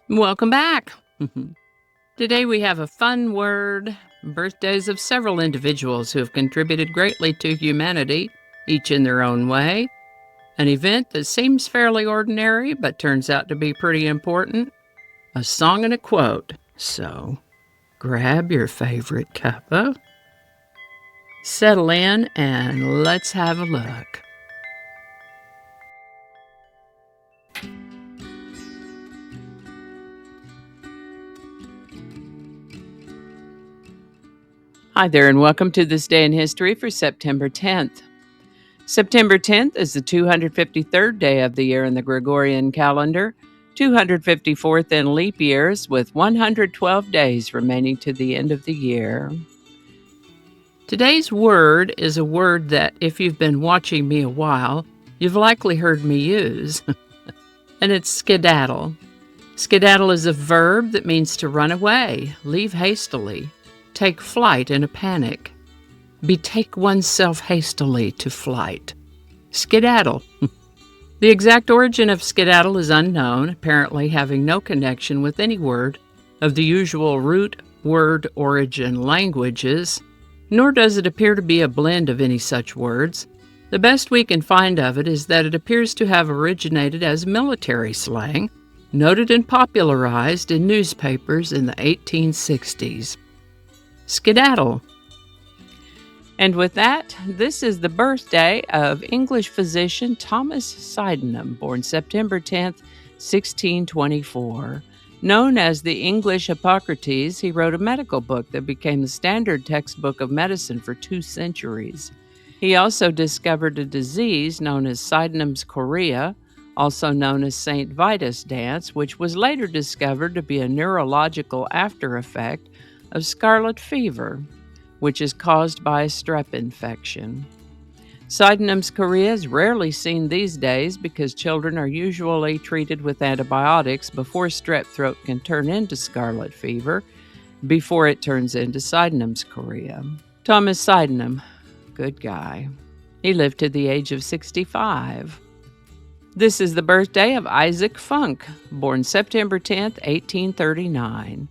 Welcome back. Today we have a fun word, birthdays of several individuals who have contributed greatly to humanity, each in their own way. An event that seems fairly ordinary but turns out to be pretty important. A song and a quote. So grab your favorite cuppa, settle in, and let's have a look. Hi there, and welcome to This Day in History for September 10th. September 10th is the 253rd day of the year in the Gregorian calendar, 254th in leap years, with 112 days remaining to the end of the year. Today's word is a word that, if you've been watching me a while, you've likely heard me use, and it's skedaddle. Skedaddle is a verb that means to run away, leave hastily, take flight in a panic, betake oneself hastily to flight. Skedaddle. The exact origin of skedaddle is unknown, apparently having no connection with any word of the usual root word origin languages, nor does it appear to be a blend of any such words. The best we can find of it is that it appears to have originated as military slang, noted and popularized in newspapers in the 1860s. Skedaddle. And with that, this is the birthday of English physician Thomas Sydenham, born September 10th, 1624. Known as the English Hippocrates, he wrote a medical book that became the standard textbook of medicine for 2 centuries. He also discovered a disease known as Sydenham's chorea, also known as St. Vitus dance, which was later discovered to be a neurological after effect of scarlet fever, which is caused by a strep infection. Sydenham's chorea is rarely seen these days because children are usually treated with antibiotics before strep throat can turn into scarlet fever, before it turns into Sydenham's chorea. Thomas Sydenham, good guy. He lived to the age of 65. This is the birthday of Isaac Funk, born September 10th, 1839.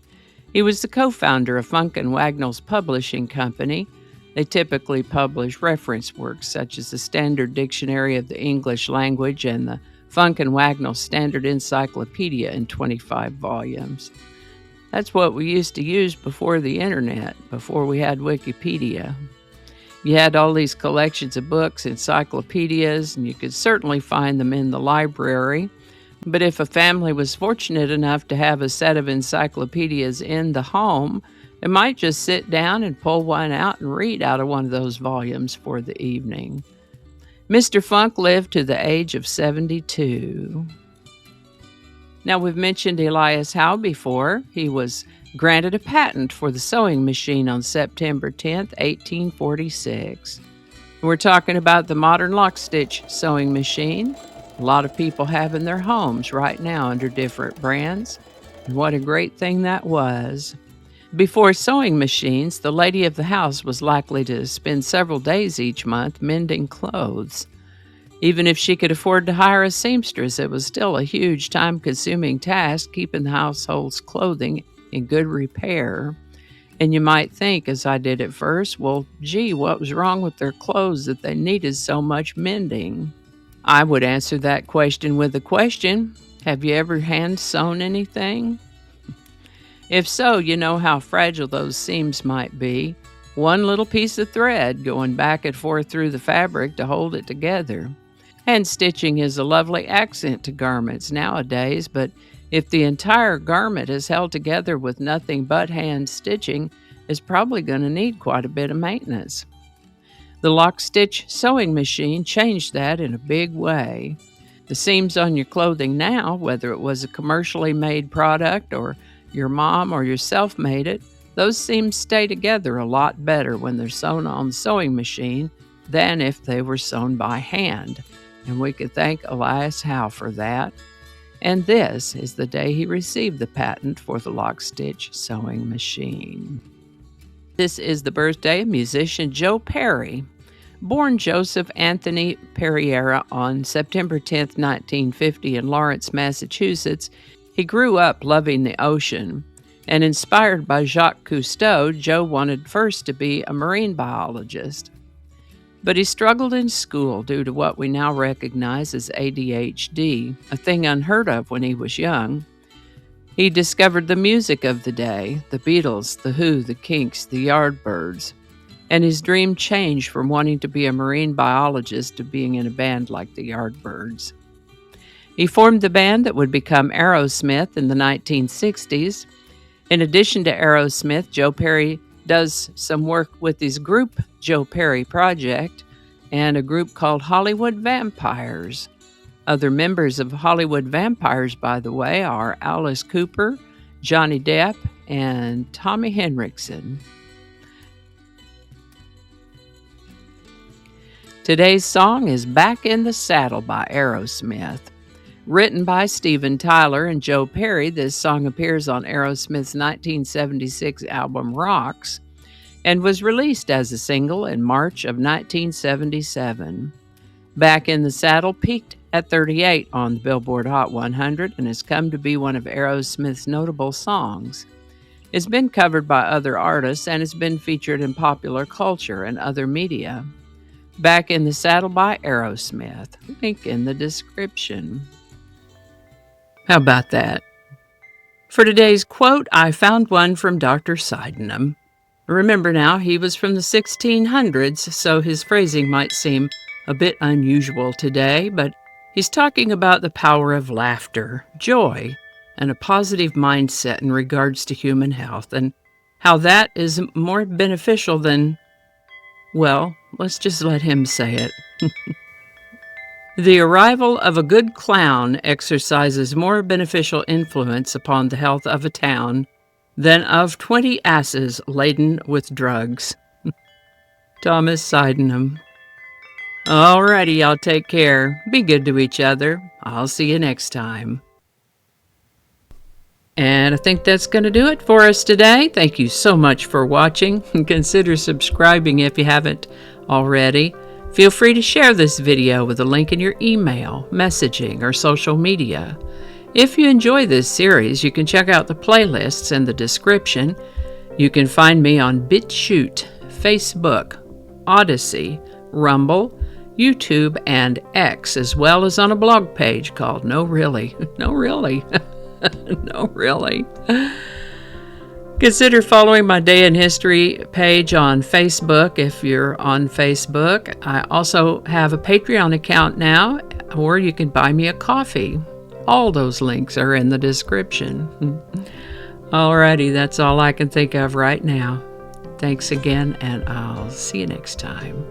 He was the co-founder of Funk and Wagnall's publishing company. They typically publish reference works such as the Standard Dictionary of the English Language and the Funk and Wagnall Standard Encyclopedia in 25 volumes. That's what we used to use before the internet, before we had Wikipedia. You had all these collections of books, encyclopedias, and you could certainly find them in the library. But if a family was fortunate enough to have a set of encyclopedias in the home, they might just sit down and pull one out and read out of one of those volumes for the evening. Mr. Funk lived to the age of 72. Now, we've mentioned Elias Howe before. He was granted a patent for the sewing machine on September 10th, 1846. We're talking about the modern lock-stitch sewing machine. A lot of people have in their homes right now under different brands. And what a great thing that was. Before sewing machines, the lady of the house was likely to spend several days each month mending clothes. Even if she could afford to hire a seamstress, it was still a huge time-consuming task keeping the household's clothing in good repair. And you might think, as I did at first, well, gee, what was wrong with their clothes that they needed so much mending? I would answer that question with a question. Have you ever hand-sewn anything? If so, you know how fragile those seams might be. One little piece of thread going back and forth through the fabric to hold it together. Hand stitching is a lovely accent to garments nowadays, but if the entire garment is held together with nothing but hand stitching, it's probably going to need quite a bit of maintenance. The lock-stitch sewing machine changed that in a big way. The seams on your clothing now, whether it was a commercially made product or your mom or yourself made it, those seams stay together a lot better when they're sewn on the sewing machine than if they were sewn by hand. And we could thank Elias Howe for that. And this is the day he received the patent for the lock-stitch sewing machine. This is the birthday of musician Joe Perry. Born Joseph Anthony Perriera on September 10, 1950 in Lawrence, Massachusetts, He grew up loving the ocean, and inspired by Jacques Cousteau, Joe wanted first to be a marine biologist. But he struggled in school due to what we now recognize as ADHD, a thing unheard of when he was young. He discovered the music of the day, the Beatles, the Who, the Kinks, the Yardbirds, and his dream changed from wanting to be a marine biologist to being in a band like the Yardbirds. He formed the band that would become Aerosmith in the 1960s. In addition to Aerosmith, Joe Perry does some work with his group Joe Perry Project and a group called Hollywood Vampires. Other members of Hollywood Vampires, by the way, are Alice Cooper, Johnny Depp, and Tommy Henriksen. Today's song is Back in the Saddle by Aerosmith. Written by Steven Tyler and Joe Perry, this song appears on Aerosmith's 1976 album Rocks and was released as a single in March of 1977. Back in the Saddle peaked at 38 on the Billboard Hot 100 and has come to be one of Aerosmith's notable songs. It's been covered by other artists and has been featured in popular culture and other media. Back in the Saddle by Aerosmith. Link in the description. How about that? For today's quote, I found one from Dr. Sydenham. Remember now, he was from the 1600s, so his phrasing might seem a bit unusual today, but he's talking about the power of laughter, joy, and a positive mindset in regards to human health, and how that is more beneficial than, well, let's just let him say it. The arrival of a good clown exercises more beneficial influence upon the health of a town than of 20 asses laden with drugs. Thomas Sydenham. Alrighty, y'all take care. Be good to each other. I'll see you next time. And I think that's going to do it for us today. Thank you so much for watching. Consider subscribing if you haven't already. Feel free to share this video with a link in your email, messaging, or social media. If you enjoy this series, you can check out the playlists in the description. You can find me on BitChute, Facebook, Odyssey, Rumble, YouTube, and X, as well as on a blog page called No Really. No Really. No Really. Consider following my Day in History page on Facebook if you're on Facebook. I also have a Patreon account now, or you can buy me a coffee. All those links are in the description. Alrighty, that's all I can think of right now. Thanks again, and I'll see you next time.